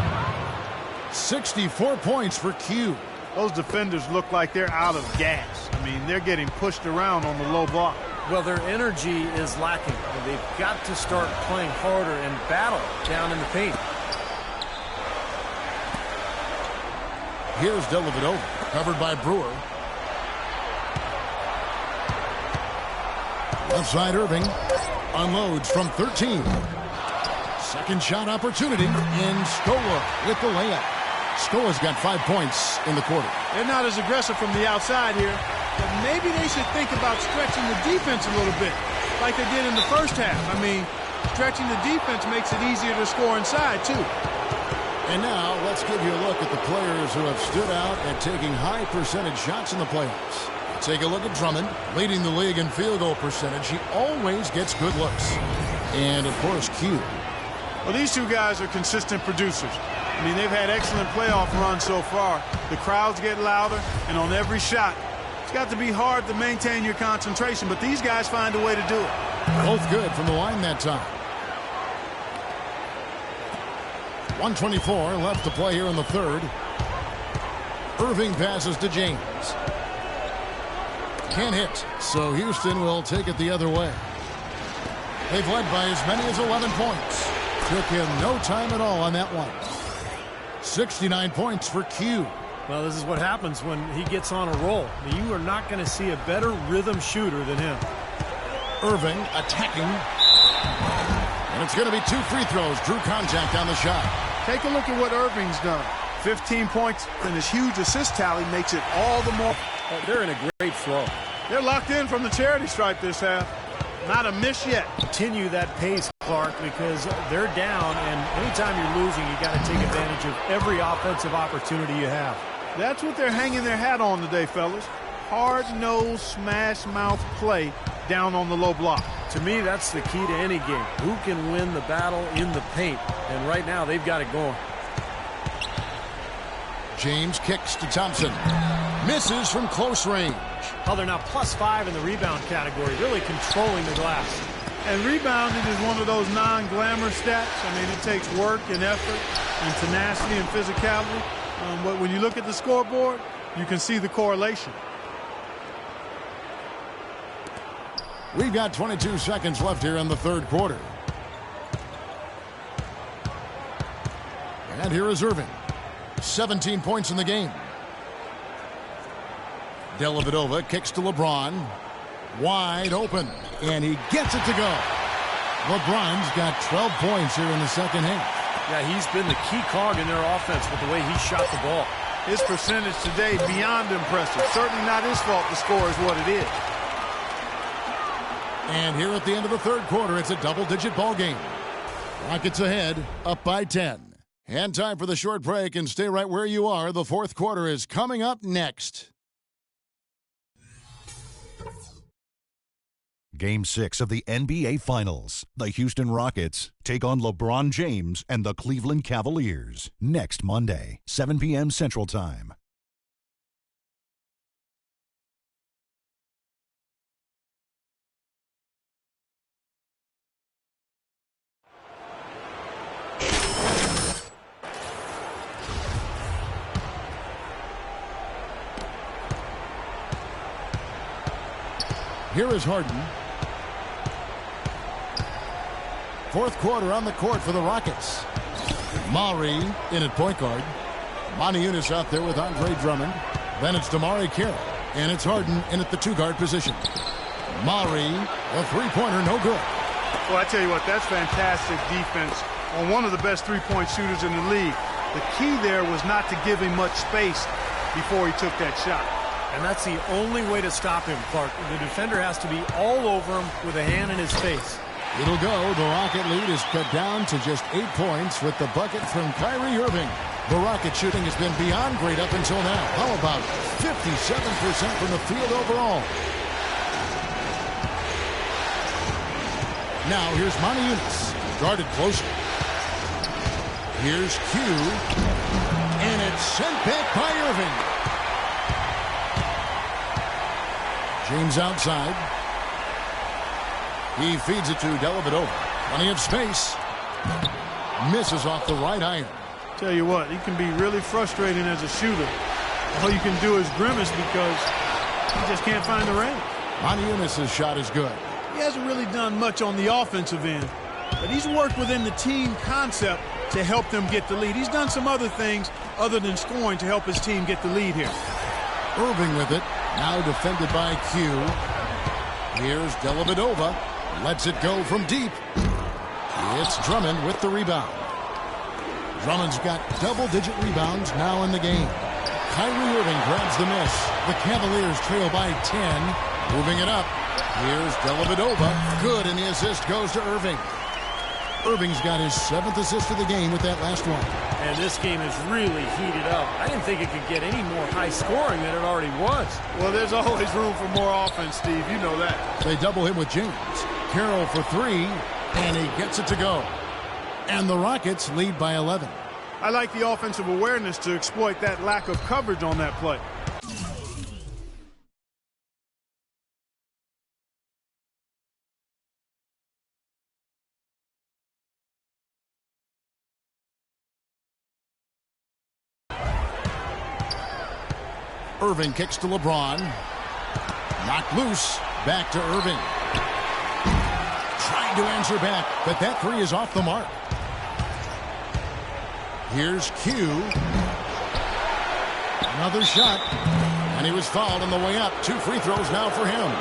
64 points for Q. Those defenders look like they're out of gas. I mean, they're getting pushed around on the low block. Well, their energy is lacking. They've got to start playing harder and battle down in the paint. Here's Dellavedova, covered by Brewer. Left side Irving unloads from 13. Second shot opportunity, and Scola with the layup. Scola's got 5 points in the quarter. They're not as aggressive from the outside here, but maybe they should think about stretching the defense a little bit, like they did in the first half. I mean, stretching the defense makes it easier to score inside, too. And now, let's give you a look at the players who have stood out and taking high percentage shots in the playoffs. Take a look at Drummond, leading the league in field goal percentage. He always gets good looks. And, of course, Q. Well, these two guys are consistent producers. I mean, they've had excellent playoff runs so far. The crowds get louder, and on every shot, it's got to be hard to maintain your concentration, but these guys find a way to do it. Both good from the line that time. 1:24 left to play here in the third. Irving passes to James. Can't hit, so Houston will take it the other way. They've led by as many as 11 points. Took him no time at all on that one. 69 points for Q. Well, this is what happens when he gets on a roll. You are not going to see a better rhythm shooter than him. Irving attacking. And it's going to be 2 free throws. Drew contact on the shot. Take a look at what Irving's done. 15 points and his huge assist tally makes it all the more. They're in a great flow. They're locked in from the charity stripe this half. Not a miss yet. Continue that pace, Clark, because they're down, and anytime you're losing, you got to take advantage of every offensive opportunity you have. That's what they're hanging their hat on today, fellas. Hard-nosed, smash-mouth play down on the low block. To me, that's the key to any game. Who can win the battle in the paint? And right now, they've got it going. James kicks to Thompson. Misses from close range. Oh, they're now +5 in the rebound category, really controlling the glass. And rebounding is one of those non-glamour stats. I mean, it takes work and effort and tenacity and physicality. But when you look at the scoreboard, you can see the correlation. We've got 22 seconds left here in the third quarter. And here is Irving. 17 points in the game. Dellavedova kicks to LeBron. Wide open. And he gets it to go. LeBron's got 12 points here in the second half. Yeah, he's been the key cog in their offense with the way he shot the ball. His percentage today beyond impressive. Certainly not his fault the score is what it is. And here at the end of the third quarter, it's a double-digit ball game. Rockets ahead, up by 10. And time for the short break, and stay right where you are. The fourth quarter is coming up next. Game 6 of the NBA Finals. The Houston Rockets take on LeBron James and the Cleveland Cavaliers next Monday, 7 p.m. Central Time. Here is Harden. Fourth quarter on the court for the Rockets. Maury in at point guard. Moniunas out there with Andre Drummond. Then it's Damari Carroll. And it's Harden in at the two-guard position. Maury, a three-pointer, no good. Well, I tell you what, that's fantastic defense on one of the best three-point shooters in the league. The key there was not to give him much space before he took that shot. And that's the only way to stop him, Clark. The defender has to be all over him with a hand in his face. It'll go. The Rocket lead is cut down to just 8 points with the bucket from Kyrie Irving. The Rocket shooting has been beyond great up until now. How about 57% from the field overall? Now here's Moniunas, guarded closer. Here's Q, and it's sent back by Irving. James outside. He feeds it to Dellavedova. Plenty of space. Misses off the right iron. Tell you what, he can be really frustrating as a shooter. All you can do is grimace because he just can't find the range. Moniunas' shot is good. He hasn't really done much on the offensive end, but he's worked within the team concept to help them get the lead. He's done some other things other than scoring to help his team get the lead here. Irving with it. Now defended by Q. Here's Dellavedova. Lets it go from deep. It's Drummond with the rebound. Drummond's got double-digit rebounds now in the game. Kyrie Irving grabs the miss. The Cavaliers trail by 10. Moving it up. Here's Dellavedova. Good, and the assist goes to Irving. Irving's got his 7th assist of the game with that last one. And this game is really heated up. I didn't think it could get any more high scoring than it already was. Well, there's always room for more offense, Steve. You know that. They double him with James. Carroll for 3, and he gets it to go. And the Rockets lead by 11. I like the offensive awareness to exploit that lack of coverage on that play. Irving kicks to LeBron. Knocked loose. Back to Irving. Trying to answer back, but that three is off the mark. Here's Q. Another shot. And he was fouled on the way up. 2 free throws now for him.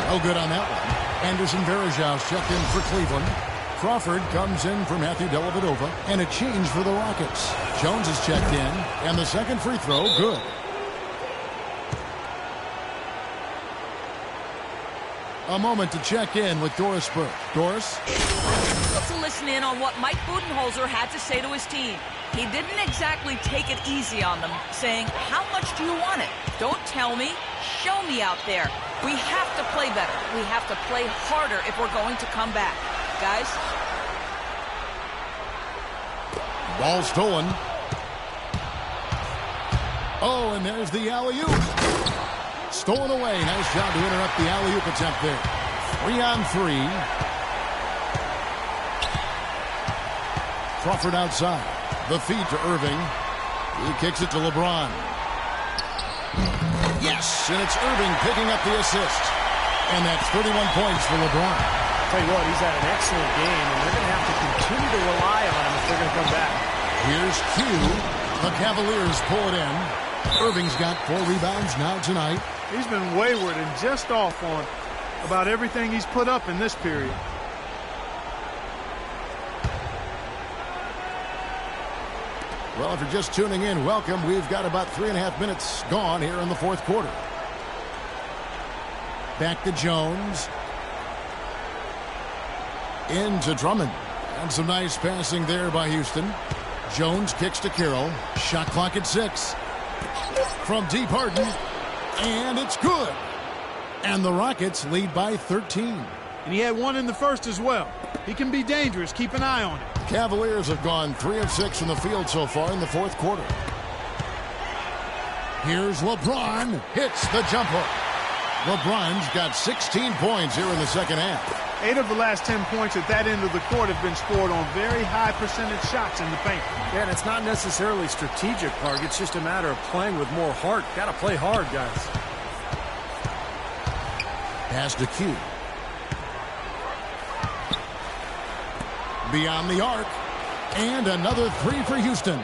No good on that one. Anderson Varejau's checked in for Cleveland. Crawford comes in for Matthew Dellavedova. And a change for the Rockets. Jones is checked in. And the second free throw, good. A moment to check in with Doris Burke. Doris? To listen in on what Mike Budenholzer had to say to his team. He didn't exactly take it easy on them, saying, how much do you want it? Don't tell me. Show me out there. We have to play better. We have to play harder if we're going to come back. Guys? Ball stolen. Oh, and there's the alley-oop. Stolen away. Nice job to interrupt the alley-oop attempt there. 3-on-3. Crawford outside. The feed to Irving. He kicks it to LeBron. Yes, and it's Irving picking up the assist. And that's 31 points for LeBron. I'll tell you what, he's had an excellent game, and they're going to have to continue to rely on him if they're going to come back. Here's Q. The Cavaliers pull it in. Irving's got 4 rebounds now tonight. He's been wayward and just off on about everything he's put up in this period. Well, if you're just tuning in, welcome. We've got about 3.5 minutes gone here in the fourth quarter. Back to Jones. Into Drummond. And some nice passing there by Houston. Jones kicks to Carroll. Shot clock at 6. From deep, Harden. And it's good. And the Rockets lead by 13. And he had one in the first as well. He can be dangerous. Keep an eye on it. Cavaliers have gone 3 of 6 from the field so far in the fourth quarter. Here's LeBron. Hits the jump hook. LeBron's got 16 points here in the second half. 8 of the last 10 points at that end of the court have been scored on very high percentage shots in the paint. Yeah, and it's not necessarily strategic, Clark. It's just a matter of playing with more heart. Got to play hard, guys. Pass to Q. Beyond the arc. And another three for Houston.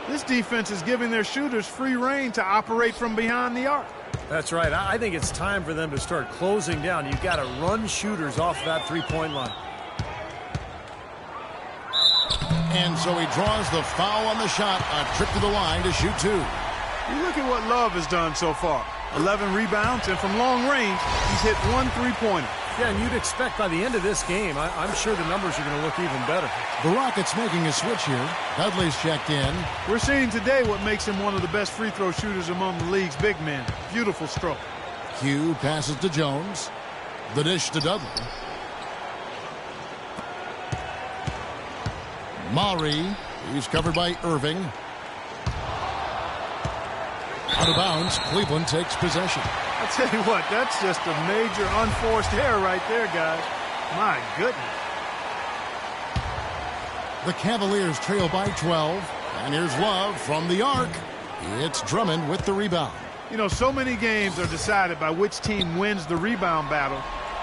This defense is giving their shooters free rein to operate from behind the arc. That's right. I think it's time for them to start closing down. You've got to run shooters off that three-point line. And so he draws the foul on the shot. A trip to the line to shoot two. You look at what Love has done so far. 11 rebounds, and from long range, he's hit 1 3-pointer. Yeah, and you'd expect by the end of this game, I'm sure the numbers are going to look even better. The Rockets making a switch here. Dudley's checked in. We're seeing today what makes him one of the best free throw shooters among the league's big men. Beautiful stroke. Q passes to Jones. The dish to Dudley. Maury. He's covered by Irving. Out of bounds. Cleveland takes possession. I tell you what, that's just a major unforced error right there, guys. My goodness. The Cavaliers trail by 12. And here's Love from the arc. It's Drummond with the rebound. You know, so many games are decided by which team wins the rebound battle.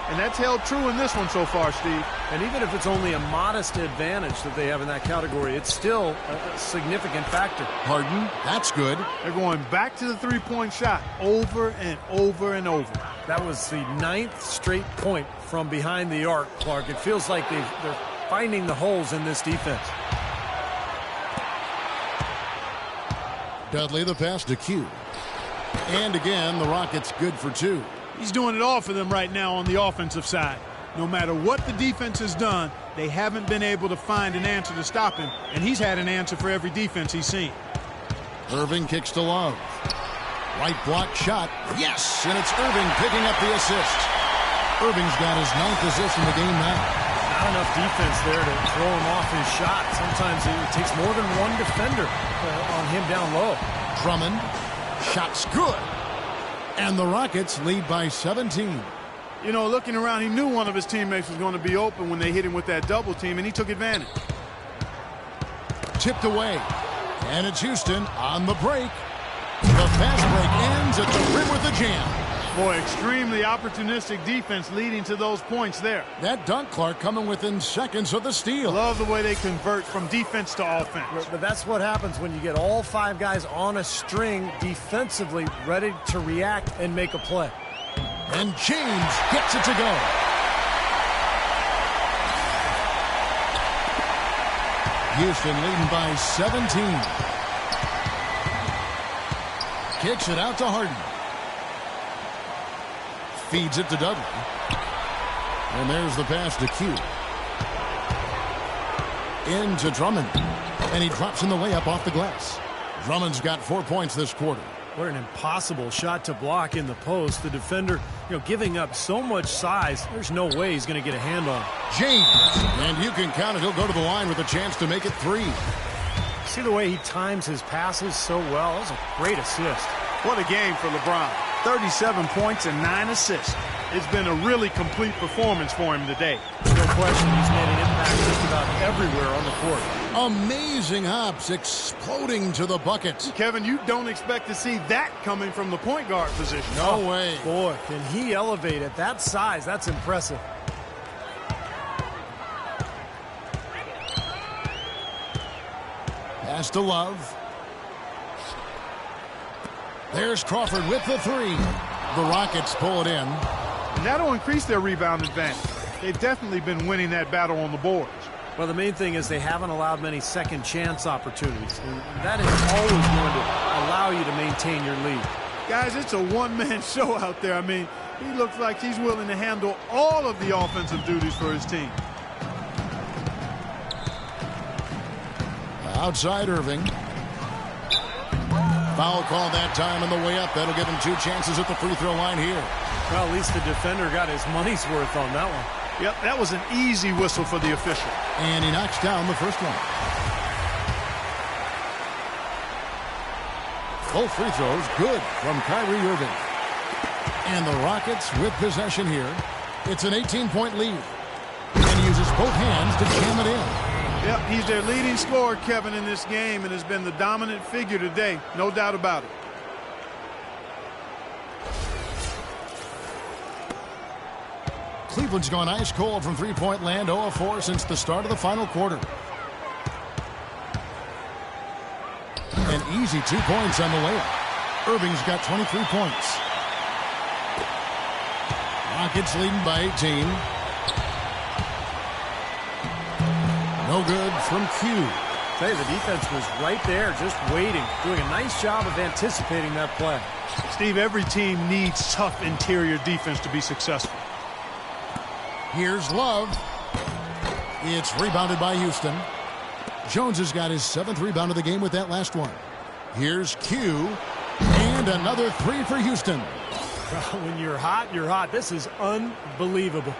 And that's held true in this one so far, Steve. And even if it's only a modest advantage that they have in that category, it's still a significant factor. Harden, that's good. They're going back to the three-point shot over and over and over. That was the 9th straight point from behind the arc, Clark. It feels like they're finding the holes in this defense. Dudley the pass to Q. And again, the Rockets good for two. He's doing it all for them right now on the offensive side. No matter what the defense has done, they haven't been able to find an answer to stop him, and he's had an answer for every defense he's seen. Irving kicks to Love. Right block shot. Yes, and it's Irving picking up the assist. Irving's got his 9th assist in the game now. Not enough defense there to throw him off his shot. Sometimes it takes more than one defender on him down low. Drummond. Shot's good. And the Rockets lead by 17. You know, looking around, he knew one of his teammates was going to be open when they hit him with that double team, and he took advantage. Tipped away. And it's Houston on the break. The fast break ends at the rim with a jam. Boy, extremely opportunistic defense leading to those points there. That dunk, Clark, coming within seconds of the steal. Love the way they convert from defense to offense. But that's what happens when you get all 5 guys on a string defensively ready to react and make a play. And James gets it to go. Houston leading by 17. Kicks it out to Harden. Feeds it to Dudley. And there's the pass to Q. Into Drummond. And he drops in the layup off the glass. Drummond's got 4 points this quarter. What an impossible shot to block in the post. The defender, giving up so much size, there's no way he's going to get a hand on it. James. And you can count it. He'll go to the line with a chance to make it 3. See the way he times his passes so well? That was a great assist. What a game for LeBron. 37 points and 9 assists. It's been a really complete performance for him today. No question, he's made an impact just about everywhere on the court. Amazing hops exploding to the bucket. Kevin, you don't expect to see that coming from the point guard position. No way. Boy, can he elevate at that size. That's impressive. Pass to Love. There's Crawford with the 3. The Rockets pull it in. And that'll increase their rebound advantage. They've definitely been winning that battle on the boards. Well, the main thing is they haven't allowed many second chance opportunities. And that is always going to allow you to maintain your lead. Guys, it's a one-man show out there. I mean, he looks like he's willing to handle all of the offensive duties for his team. Outside Irving. Foul call that time on the way up. That'll give him 2 chances at the free throw line here. Well, at least the defender got his money's worth on that one. Yep, that was an easy whistle for the official. And he knocks down the first one. Both free throws good from Kyrie Irving. And the Rockets with possession here. It's an 18-point lead. And he uses both hands to jam it in. Yep, he's their leading scorer, Kevin, in this game, and has been the dominant figure today. No doubt about it. Cleveland's gone ice cold from three-point land, 0 of 4 since the start of the final quarter. An easy 2 points on the layup. Irving's got 23 points. Rockets leading by 18. No good from Q. Tell you, the defense was right there, just waiting, doing a nice job of anticipating that play. Steve, every team needs tough interior defense to be successful. Here's Love. It's rebounded by Houston. Jones has got his 7th rebound of the game with that last one. Here's Q. And another 3 for Houston. When you're hot, you're hot. This is unbelievable.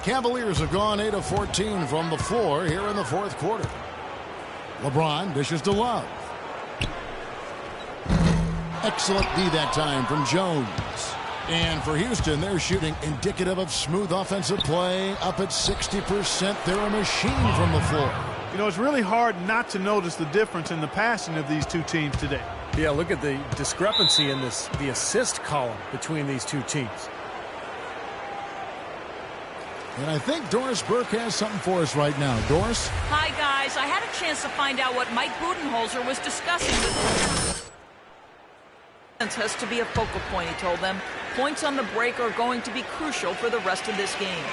Cavaliers have gone 8 of 14 from the floor here in the 4th quarter. LeBron dishes to Love. Excellent D that time from Jones. And for Houston, they're shooting indicative of smooth offensive play, up at 60%. They're a machine from the floor. You know, it's really hard not to notice the difference in the passing of these two teams today. Yeah, look at the discrepancy in the assist column between these two teams. And I think Doris Burke has something for us right now. Doris? Hi, guys. I had a chance to find out what Mike Budenholzer was discussing with has to be a focal point, he told them. Points on the break are going to be crucial for the rest of this game.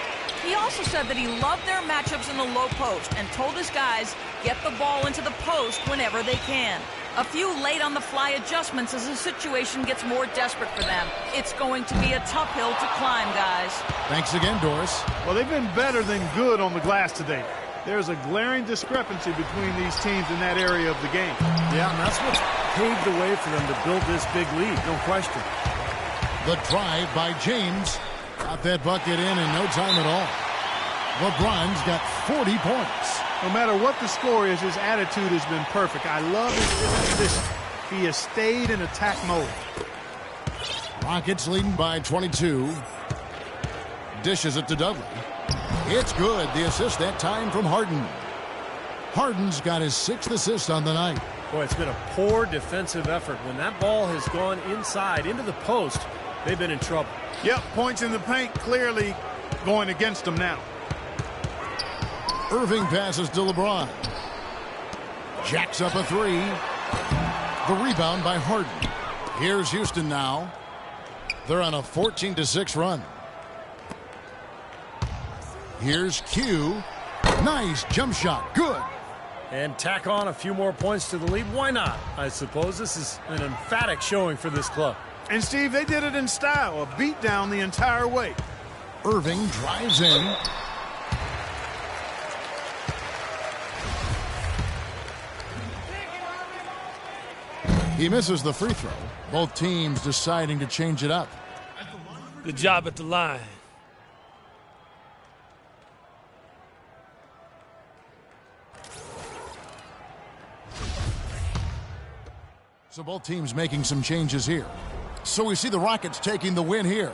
He also said that he loved their matchups in the low post and told his guys get the ball into the post whenever they can. A few late-on-the-fly adjustments as the situation gets more desperate for them. It's going to be a tough hill to climb, guys. Thanks again, Doris. Well, they've been better than good on the glass today. There's a glaring discrepancy between these teams in that area of the game. Yeah, and that's what's paved the way for them to build this big lead, no question. The drive by James. Got that bucket in no time at all. LeBron's got 40 points. No matter what the score is, his attitude has been perfect. I love his disposition. He has stayed in attack mode. Rockets leading by 22. Dishes it to Dudley. It's good. The assist that time from Harden. Harden's got his 6th assist on the night. Boy, it's been a poor defensive effort. When that ball has gone inside into the post, they've been in trouble. Yep, points in the paint clearly going against them now. Irving passes to LeBron. Jacks up a 3. The rebound by Harden. Here's Houston now. They're on a 14-6 run. Here's Q. Nice jump shot. Good. And tack on a few more points to the lead. Why not? I suppose this is an emphatic showing for this club. And, Steve, they did it in style. A beat down the entire way. Irving drives in. He misses the free throw. Both teams deciding to change it up. Good job at the line. So both teams making some changes here. So we see the Rockets taking the win here.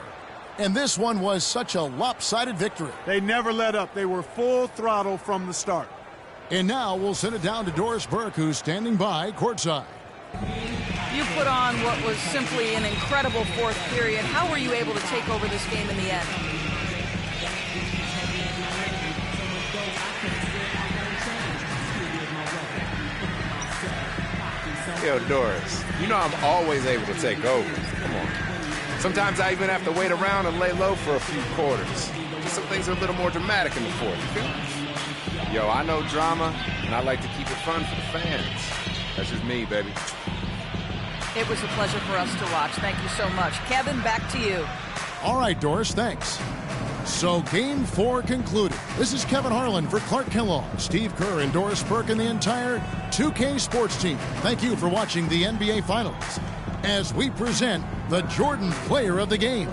And this one was such a lopsided victory. They never let up. They were full throttle from the start. And now we'll send it down to Doris Burke, who's standing by courtside. You put on what was simply an incredible 4th period. How were you able to take over this game in the end? Yo, Doris, you know I'm always able to take over. Come on. Sometimes I even have to wait around and lay low for a few quarters. Some things are a little more dramatic in the 4th. You feel me? Yo, I know drama, and I like to keep it fun for the fans. That's just me, baby. It was a pleasure for us to watch. Thank you so much. Kevin, back to you. All right, Doris, thanks. So Game 4 concluded. This is Kevin Harlan for Clark Kellogg, Steve Kerr, and Doris Burke, and the entire 2K Sports team. Thank you for watching the NBA Finals as we present the Jordan Player of the Game.